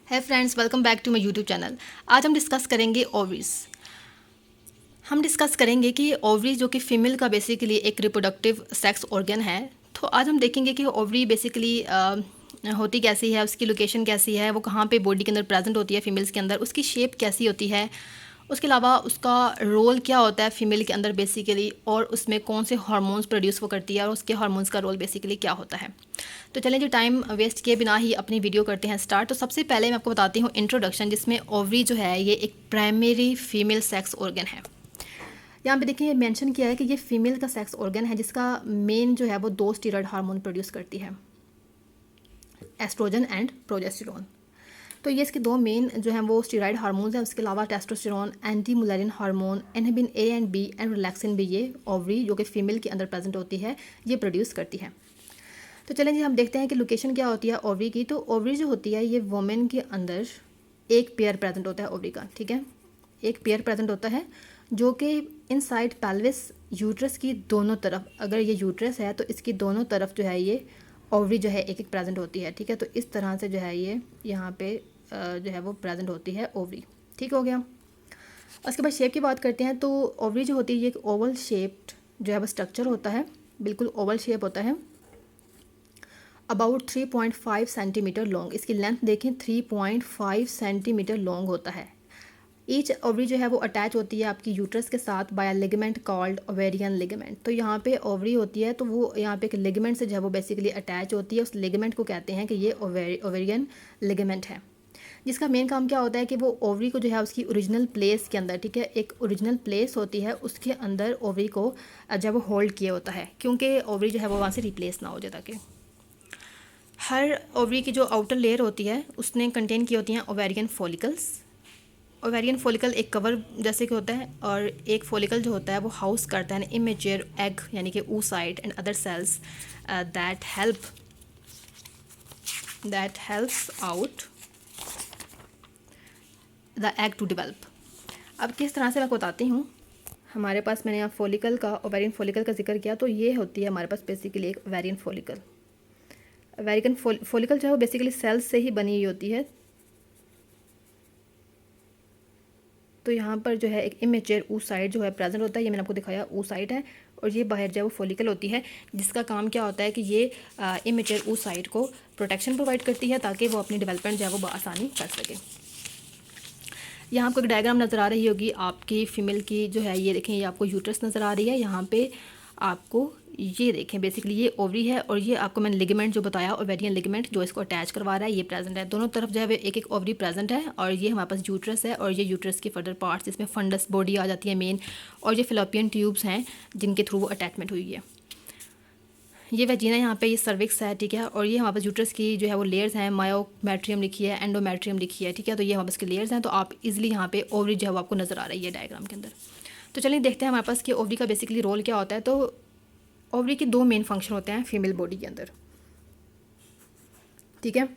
है friends, welcome back to my YouTube channel. आज हम डिस्कस करेंगे ओवरीज। हम डिस्कस करेंगे कि ओवरी जो कि फीमेल का बेसिकली एक रिप्रोडक्टिव सेक्स ऑर्गन है। तो आज हम देखेंगे कि ओवरी बेसिकली होती कैसी है, उसकी लोकेशन कैसी है, वो कहाँ पे बॉडी के अंदर प्रेजेंट होती है फीमेल्स के अंदर, उसकी शेप कैसी होती है, उसके अलावा उसका रोल क्या होता है फीमेल के अंदर बेसिकली, और उसमें कौन से हार्मोन्स प्रोड्यूस वो करती है और उसके हार्मोन्स का रोल बेसिकली क्या होता है। तो चलें जी, टाइम वेस्ट किए बिना ही अपनी वीडियो करते हैं स्टार्ट। तो सबसे पहले मैं आपको बताती हूँ इंट्रोडक्शन, जिसमें ओवरी जो है ये एक प्राइमरी फीमेल सेक्स ऑर्गन है। यहाँ पे देखिए मेंशन किया है कि ये फीमेल का सेक्स ऑर्गन है जिसका मेन जो है वो दो स्टीरॉयड हार्मोन प्रोड्यूस करती है, एस्ट्रोजन एंड प्रोजेस्टेरोन। तो ये इसके दो मेन जो हैं वो स्टीरॉयड हार्मोन्स हैं। उसके अलावा testosterone, anti Mullerian hormone, inhibin A and B and relaxin भी ये ओवरी जो कि फीमेल के अंदर प्रेजेंट होती है ये प्रोड्यूस करती है। तो चलें जी, हम देखते हैं कि लोकेशन क्या होती है ओवरी की। तो ओवरी जो होती है ये वुमेन के अंदर एक पेयर प्रेजेंट होता है ओवरी का, ठीक है, एक पेयर प्रेजेंट होता है जो कि इनसाइड पेल्विस यूट्रस की दोनों तरफ, अगर ये यूट्रस है तो इसकी दोनों तरफ जो है ये ओवरी जो है एक एक प्रेजेंट होती है, ठीक है। तो इस तरह से जो है ये यहाँ पे जो है वो प्रेजेंट होती है ओवरी, ठीक हो गया। उसके बाद शेप की बात करते हैं। तो ओवरी जो होती है ये एक ओवल शेप्ड जो है वो स्ट्रक्चर होता है, बिल्कुल ओवल शेप होता है, अबाउट 3.5 सेंटीमीटर लॉन्ग। इसकी लेंथ देखें 3.5 सेंटीमीटर लॉन्ग होता है। ईच ओवरी जो है वो अटैच होती है आपकी यूट्रस के साथ by ligament called ovarian ligament. तो यहाँ पे ओवरी होती है तो वो यहाँ पे एक लिगामेंट से जो है वो बेसिकली अटैच होती है, उस लिगामेंट को कहते हैं कि ये ओवेरियन लिगामेंट है, जिसका मेन काम क्या होता है कि वो ओवरी को जो है उसकी ओरिजिनल प्लेस के अंदर, ठीक है, एक ओरिजिनल प्लेस होती है उसके अंदर ओवरी को जब वो होल्ड किया होता है, क्योंकि ओवरी जो है वो वहाँ से रिप्लेस ना हो जाए। ताकि हर ओवरी की जो आउटर लेयर होती है उसने कंटेन की होती हैं ओवेरियन फॉलिकल्स। ओवेरियन फॉलिकल एक कवर जैसे कि होता है, और एक फॉलिकल जो होता है वो हाउस करता है इमेच्योर एग यानी कि oocyte and other cells that helps out the egg to develop. अब किस तरह से मैं बताती हूँ। हमारे पास मैंने यहाँ फॉलिकल का, ओवेरियन फॉलिकल का जिक्र किया, तो ये होती है हमारे पास बेसिकली एक ओवेरियन फॉलिकल। ओवेरियन फॉलिकल जो है वो बेसिकली सेल्स से ही बनी हुई होती है। तो यहाँ पर जो है एक इमेच्योर oocyte जो है प्रेजेंट होता है, ये मैंने आपको दिखाया oocyte है, और ये बाहर जो है वो फॉलिकल होती है, जिसका काम क्या होता है कि ये इमेच्योर oocyte को प्रोटेक्शन प्रोवाइड करती है ताकि वो अपनी डेवलपमेंट जो है वो बआसानी कर सके। यहाँ आपको एक डायग्राम नज़र आ रही होगी आपकी फीमेल की जो है, ये देखें, ये आपको यूट्रस नज़र आ रही है, यहाँ पे आपको ये देखें बेसिकली ये ओवरी है, और ये आपको मैंने लिगामेंट जो बताया ओवेरियन लिगामेंट जो इसको अटैच करवा रहा है ये प्रेजेंट है। दोनों तरफ जो है एक एक ओवरी प्रेजेंट है, और ये हमारे पास यूट्रस है, और ये यूट्रस के फर्दर पार्ट्स, इसमें फंडस बॉडी आ जाती है मेन, और ये फिलोपियन ट्यूब्स हैं जिनके थ्रू वो अटैचमेंट हुई है। ये वेजिना यहाँ पे ये सर्विक्स है, ठीक है, और ये हमारे पास यूट्रस की जो है वो लेयर्स हैं, मायोमेट्रियम लिखी है, एंडोमेट्रियम लिखी है, ठीक है। तो ये हमारे पास की लेयर्स हैं, तो आप इजीली यहाँ पे ओवरी जो है वो आपको नज़र आ रही है डायग्राम के अंदर। तो चलिए देखते हैं हमारे पास कि ओवरी का बेसिकली रोल क्या होता है। तो ओवरी के दो मेन फंक्शन होते हैं फीमेल बॉडी के अंदर, ठीक है।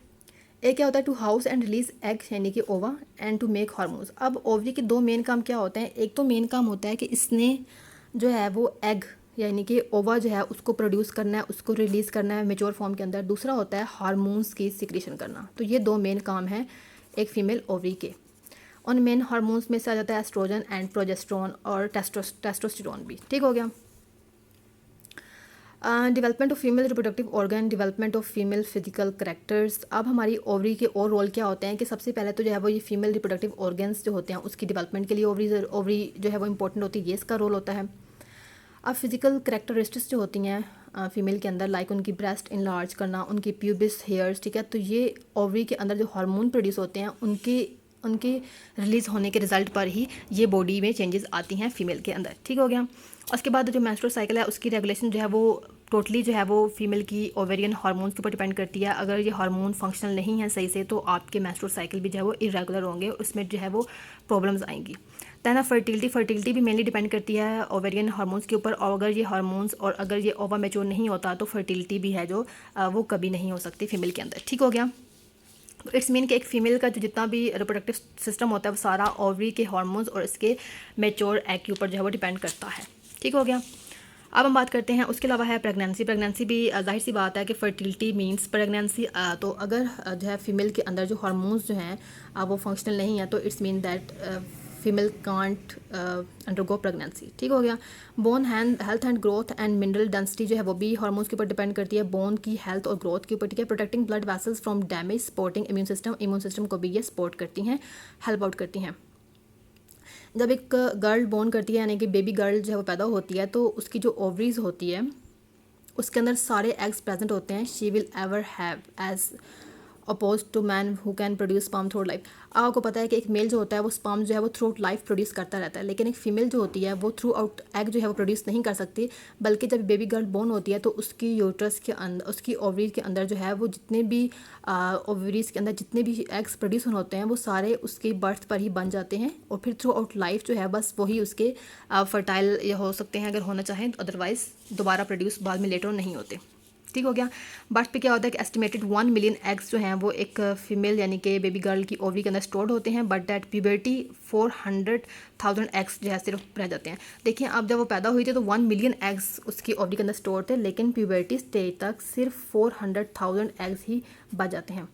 एक क्या होता है to house and release egg यानी कि ova, and to make hormones. अब ओवरी के दो मेन काम क्या होते हैं। एक तो मेन काम होता है कि इसने जो है वो एग यानी कि ओवा जो है उसको प्रोड्यूस करना है, उसको रिलीज़ करना है मेच्योर फॉर्म के अंदर। दूसरा होता है हार्मोन्स की सिक्रीशन करना। तो ये दो मेन काम हैं एक फ़ीमेल ओवरी के। उन मेन हार्मोन्स में से आ जाता है एस्ट्रोजन एंड प्रोजेस्टेरोन और टेस्टोस्टेरोन भी, ठीक हो गया। Development of female reproductive organ, development of female physical characters. अब हमारी ओवरी के और रोल क्या होते हैं कि सबसे पहले तो जो है वो ये फीमेल रिप्रोडक्टिव ऑर्गन्स जो होते हैं उसकी डेवलपमेंट के लिए ओवरी जो है वो इंपॉर्टेंट होती है, ये इसका रोल होता है। अब फिजिकल करेक्टरिस्टिक्स जो होती हैं फीमेल के अंदर, लाइक उनकी ब्रेस्ट इनलार्ज करना, उनकी प्यूबिस हेयर्स, ठीक है, तो ये ओवरी के अंदर जो हार्मोन प्रोड्यूस होते हैं उनके रिलीज़ होने के रिजल्ट पर ही ये बॉडी में चेंजेस आती हैं फीमेल के अंदर, ठीक हो गया। उसके बाद जो मेंस्ट्रुअल साइकिल है उसकी रेगुलेशन जो है वो टोटली जो है वो फीमेल की ओवेरियन हार्मोन्स के ऊपर डिपेंड करती है। अगर ये हार्मोन फंक्शनल नहीं है सही से तो आपके मेंस्ट्रुअल साइकिल भी जो है वो इरेगुलर होंगे, उसमें जो है वो प्रॉब्लम्स आएंगी। दैन फर्टिलिटी भी मेनली डिपेंड करती है ओवेरियन हार्मोन्स के ऊपर, और अगर ये हार्मोन्स और अगर ये ओवा मैच्योर नहीं होता तो फर्टिलिटी भी है जो वो कभी नहीं हो सकती फीमेल के अंदर, ठीक हो गया। इट्स मीन कि एक फ़ीमेल का जो जितना भी रिप्रोडक्टिव सिस्टम होता है वो सारा ओवरी के हार्मोन्स और इसके मैच्योर एग के ऊपर जो है वो डिपेंड करता है, ठीक हो गया। अब हम बात करते हैं उसके अलावा है प्रेगनेंसी। प्रेगनेंसी भी जाहिर सी बात है कि फर्टिलिटी मींस प्रेगनेंसी। तो अगर जो है फीमेल के अंदर जो हार्मोन्स जो हैं वो फंक्शनल नहीं है तो it's mean that female can't undergo pregnancy. ठीक हो गया। Bone health and growth and mineral density जो है वो भी हार्मोन्स के ऊपर डिपेंड करती है, बोन की हेल्थ और ग्रोथ के ऊपर। ठीक है। Protecting blood vessels from damage, supporting immune system को भी ये सपोर्ट करती हैं, हेल्प आउट करती हैं। जब एक गर्ल बोर्न करती है यानी कि बेबी गर्ल जो है वो पैदा होती है तो उसकी जो ओवरीज होती है उसके अंदर सारे एग्स प्रेजेंट होते हैं। She will ever have as opposed to man who can produce sperm through life. आपको पता है कि एक मेल जो होता है वो स्पर्म जो है वो थ्रू आउट लाइफ प्रोड्यूस करता रहता है, लेकिन एक फीमेल जो होती है वो थ्रू आउट एग जो है वो प्रोड्यूस नहीं कर सकती, बल्कि जब बेबी गर्ल बोर्न होती है तो उसकी यूट्रस के अंदर, उसकी ओवरीज के अंदर जो है वो जितने भी ओवरीज के अंदर जितने भी एग्स प्रोड्यूस होते हैं वो सारे उसके बर्थ पर ही बन जाते हैं और फिर थ्रू आउट लाइफ जो है बस वही उसके फर्टाइल हो सकते हैं अगर होना चाहें, अदरवाइज दोबारा प्रोड्यूस बाद में लेटर नहीं होते। ठीक हो गया। बर्थ पे क्या होता है कि एस्टिमेटेड 1 मिलियन एग्स जो हैं वो एक फीमेल यानी कि बेबी गर्ल की ओवरी के अंदर स्टोर्ड होते हैं, बट दैट प्यूबर्टी 400,000 एग्स जो है सिर्फ रह जाते हैं। देखिए अब जब वो पैदा हुई थी तो 1 मिलियन एग्स उसकी ओवरी के अंदर स्टोर थे, लेकिन प्यूबर्टी स्टेज तक सिर्फ 400,000 एग्स ही बच जाते हैं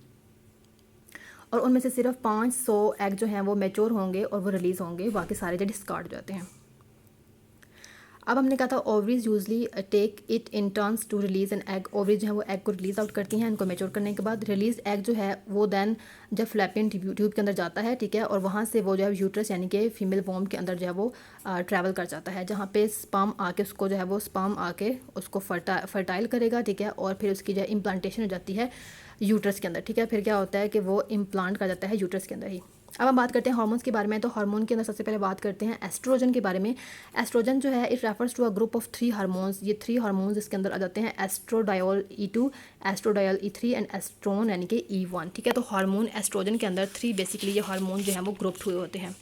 और उनमें से सिर्फ 500 एग जो हैं वो मैच्योर होंगे और वो रिलीज़ होंगे, बाकी सारे जो डिस्कार्ड हो जाते हैं। अब हमने कहा था ovaries usually take it in turns to release an egg. Ovaries जो है वो एग को रिलीज आउट करती हैं, इनको मेच्योर करने के बाद रिलीज एग जो है वो देन जब फ्लैपियन ट्यूब के अंदर जाता है, ठीक है, और वहाँ से वो जो है यूट्रस यानी कि फीमेल वॉर्म के अंदर जो है वो ट्रैवल कर जाता है, जहाँ पे स्पर्म आके उसको जो है वो स्पर्म आके उसको फर्टाइल करेगा, ठीक है, और फिर उसकी जो है इम्प्लांटेशन हो जाती है यूट्रस के अंदर। ठीक है। फिर क्या होता है कि वो इम्प्लांट कर जाता है यूट्रस के अंदर ही। अब हम बात करते हैं हार्मोन्स के बारे में। तो हार्मोन के अंदर सबसे पहले बात करते हैं एस्ट्रोजन के बारे में। एस्ट्रोजन जो है it refers to a group of 3 hormones. ये 3 हार्मोन्स इसके अंदर आ जाते हैं, एस्ट्रोडायोल E2, एस्ट्रोडायोल E3 एंड एस्ट्रोन यानी कि E1। ठीक है। तो हार्मोन एस्ट्रोजन के अंदर 3 बेसिकली ये हार्मोन जो है वो ग्रुप्ड हुए होते हैं।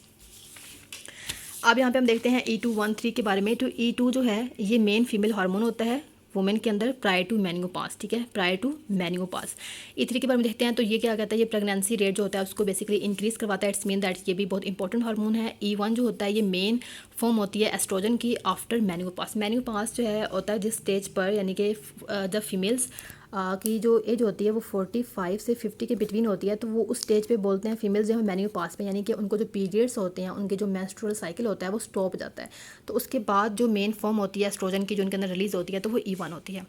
अब यहाँ पे हम देखते हैं E213 के बारे में। तो E2 जो है ये मेन फीमेल हार्मोन होता है वुमेन के अंदर प्रायर टू मेनियोपास। ठीक है, प्रायर टू मेनियोपास। E3 के बारे में देखते हैं तो ये क्या कहता है, ये प्रेगनेंसी रेट जो होता है उसको बेसिकली इंक्रीज करवाता है। इट्स मीन दैट ये भी बहुत इंपॉर्टेंट हार्मोन है। E1 जो होता है ये मेन फॉर्म होती है एस्ट्रोजन की आफ्टर मेनियोपास। मेनियोपास जो है होता है जिस स्टेज पर यानी कि जब फीमेल्स की जो एज होती है वो 45 से 50 के बिटवीन होती है, तो वो उस स्टेज पे बोलते हैं फीमेल्स जो है मेनियोपास पे, यानी कि उनको जो पीरियड्स होते हैं, उनके जो मेंस्ट्रुअल साइकिल होता है वो स्टॉप हो जाता है। तो उसके बाद जो मेन फॉर्म होती है एस्ट्रोजन की जो उनके अंदर रिलीज़ होती है तो वो E1 होती है।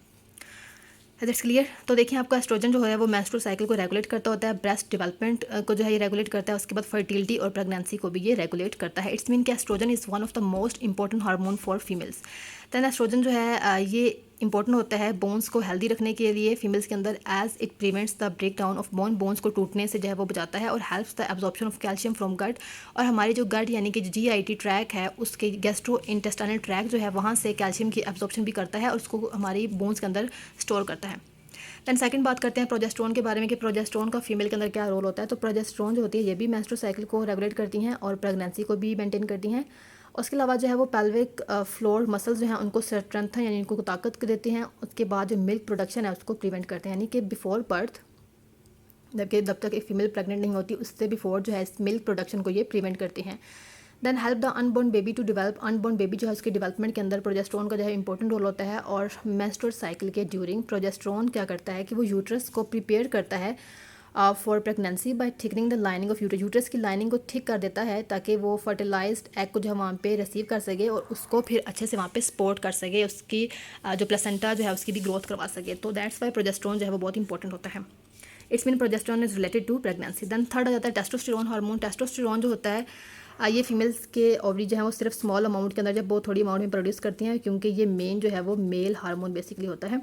That's clear. तो देखिए आपका एस्ट्रोजन जो है वो मेंस्ट्रुअल साइकिल को रेगुलेट करता होता है, ब्रेस्ट डेवलपमेंट को जो है ये रेगुलेट करता है, उसके बाद फर्टिलिटी और प्रेगनेंसी को भी ये रेगुलेट करता है। इट्स मीन कि oestrogen is one of the most important hormone for females. Then oestrogen जो है ये इंपॉर्टेंट होता है बोन्स को हेल्दी रखने के लिए फीमेल्स के अंदर, as it prevents the break down of bones को टूटने से जो है वो बचाता है, और helps the absorption of calcium from gut. और हमारी जो गट यानी कि GIT ट्रैक है उसके गैस्ट्रो इंटेस्टाइनल ट्रैक जो है वहाँ से कैल्शियम की एब्जॉर्प्शन भी करता है और उसको हमारी बोन्स के अंदर स्टोर करता है। दैन सेकंड बात करते हैं प्रोजेस्टेरोन के बारे में कि प्रोजेस्टेरोन का फीमेल के अंदर क्या रोल होता है। तो प्रोजेस्टेरोन जो होती है ये भी मेंस्ट्रुअल साइकिल को रेगुलेट करती हैं और प्रेगनेंसी को भी मेंटेन करती हैं। उसके अलावा जो है वो पेल्विक फ्लोर मसल्स जो हैं उनको स्ट्रेंथन यानी उनको ताकत देते हैं। उसके बाद जो मिल्क प्रोडक्शन है उसको प्रिवेंट करते हैं, यानी कि बिफोर बर्थ, जबकि जब तक एक फीमेल प्रेग्नेंट नहीं होती उससे बिफोर जो है इस मिल्क प्रोडक्शन को ये प्रिवेंट करती हैं। Then help the unborn baby to develop. Unborn baby जो है उसके डेवलपमेंट के अंदर प्रोजेस्टेरोन का जो है इंपॉर्टेंट रोल होता है। और मेंस्ट्रुअल साइकिल के ड्यूरिंग प्रोजेस्टेरोन क्या करता है कि वो यूट्रस को प्रिपेयर करता है for pregnancy bye thickening the lining of uterus. Uterus की लाइनिंग को थिक कर देता है ताकि वो फर्टिलाइज्ड एग को जो है वहाँ पे रिसीव कर सके और उसको फिर अच्छे से वहाँ पे सपोर्ट कर सके, उसकी जो प्लेसेंटा जो है उसकी भी ग्रोथ करवा सके। तो दैट्स वाई प्रोजेस्टेरोन जो है वो बहुत इंपॉर्टेंट होता है। It's mean progesterone is related to pregnancy. Then third आ जाता है टेस्टोस्टेरोन हार्मोन। टेस्टोस्टेरोन जो होता है ये फीमेल्स के ओवरी जो है वो सिर्फ स्मॉल अमाउंट के अंदर जब बहुत थोड़ी अमाउंट में प्रोड्यूस करती हैं, क्योंकि ये मेन जो है वो मेल हार्मोन बेसिकली होता है।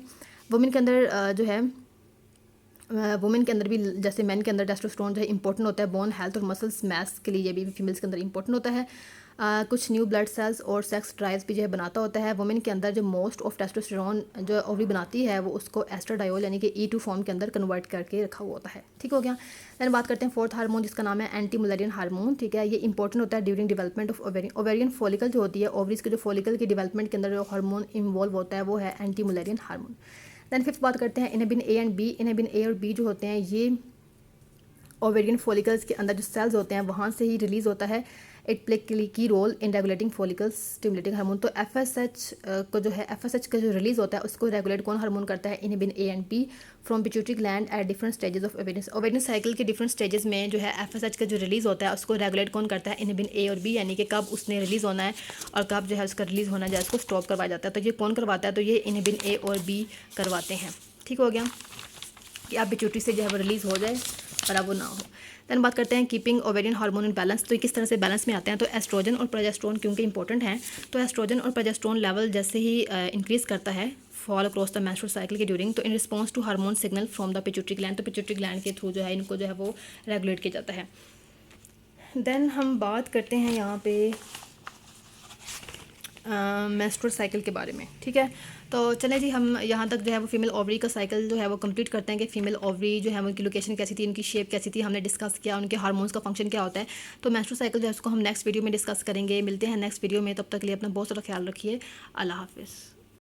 वुमेन के अंदर जो है वुमेन के अंदर भी जैसे मेन के अंदर टेस्टोस्टेरोन जो है इंपॉर्टेंट होता है बोन हेल्थ और मसल्स मैस के लिए, ये भी फीमेल्स के अंदर इंपॉर्टेंट होता है। कुछ न्यू ब्लड सेल्स और सेक्स ड्राइव्स भी जो है बनाता होता है। वुमेन के अंदर जो मोस्ट ऑफ टेस्टोस्टेरोन जो ओवरी बनाती है वो उसको एस्ट्राडायोल यानी कि E2 फॉर्म के अंदर कन्वर्ट करके रखा हुआ होता है। ठीक हो गया। दैन बात करते हैं फोर्थ हार्मोन जिसका नाम है एंटी मुलेरियन हार्मोन। ठीक है, ये इंपॉर्टेंट होता है during development of ovarian follicle जो होती है ओवरीज के जो फॉलिकल के डेवलपमेंट के अंदर जो हार्मोन इन्वॉल्व होता है वो है anti Mullerian hormone. Then fifth बात करते हैं inhibin A and B। Inhibin A और B जो होते हैं ये ओवेरियन फॉलिकल्स के अंदर जो सेल्स होते हैं वहाँ से ही रिलीज़ होता है। It play key role in regulating follicles stimulating hormone. तो एफएसएच को जो है, एफएसएच का जो रिलीज़ होता है उसको रेगुलेट कौन हार्मोन करता है? Inhibin A and P from pituitary gland at different stages of ovarian. Ovarian cycle के डिफरेंट स्टेजेस में जो है एफएसएच का जो रिलीज़ होता है उसको रेगुलेट कौन करता है? इनहिबिन ए और बी, यानी कि कब उसने रिलीज़ होना है और कब जो है उसका रिलीज़ होना जाए उसको स्टॉप करवाया जाता है। तो ये कौन करवाता है? तो ये इनहिबिन ए और बी करवाते हैं। ठीक हो गया कि आप पिट्यूटरी से जो है वो रिलीज़ हो जाए और अब वो ना हो। दैन बात करते हैं keeping ovarian hormone in balance. तो ये किस तरह से बैलेंस में आते हैं? तो एस्ट्रोजन और प्रोजेस्टेरोन क्योंकि इंपॉर्टेंट हैं, तो एस्ट्रोजन और प्रोजेस्टेरोन लेवल जैसे ही इंक्रीज़ करता है fall across the menstrual cycle के ड्यूरिंग, तो in response to hormone signal from the pituitary gland, तो पिट्यूटरी ग्लैंड के थ्रू जो है इनको जो है वो रेगुलेट किया जाता है। देन हम बात करते हैं यहाँ पे मेंस्ट्रुअल साइकिल के बारे में। ठीक है, तो चलें जी, हम यहाँ तक जो है वो फीमेल ओवरी का साइकिल जो है वो कंप्लीट करते हैं कि फीमेल ओवरी जो है उनकी लोकेशन कैसी थी, उनकी शेप कैसी थी, हमने डिस्कस किया, उनके हार्मोन्स का फंक्शन क्या होता है। तो मेंस्ट्रुअल साइकिल जो है उसको हम नेक्स्ट वीडियो में डिस्कस करेंगे। मिलते हैं नेक्स्ट वीडियो में, तब तक के लिए अपना बहुत सारा ख्याल रखिए। अल्लाह हाफिज़।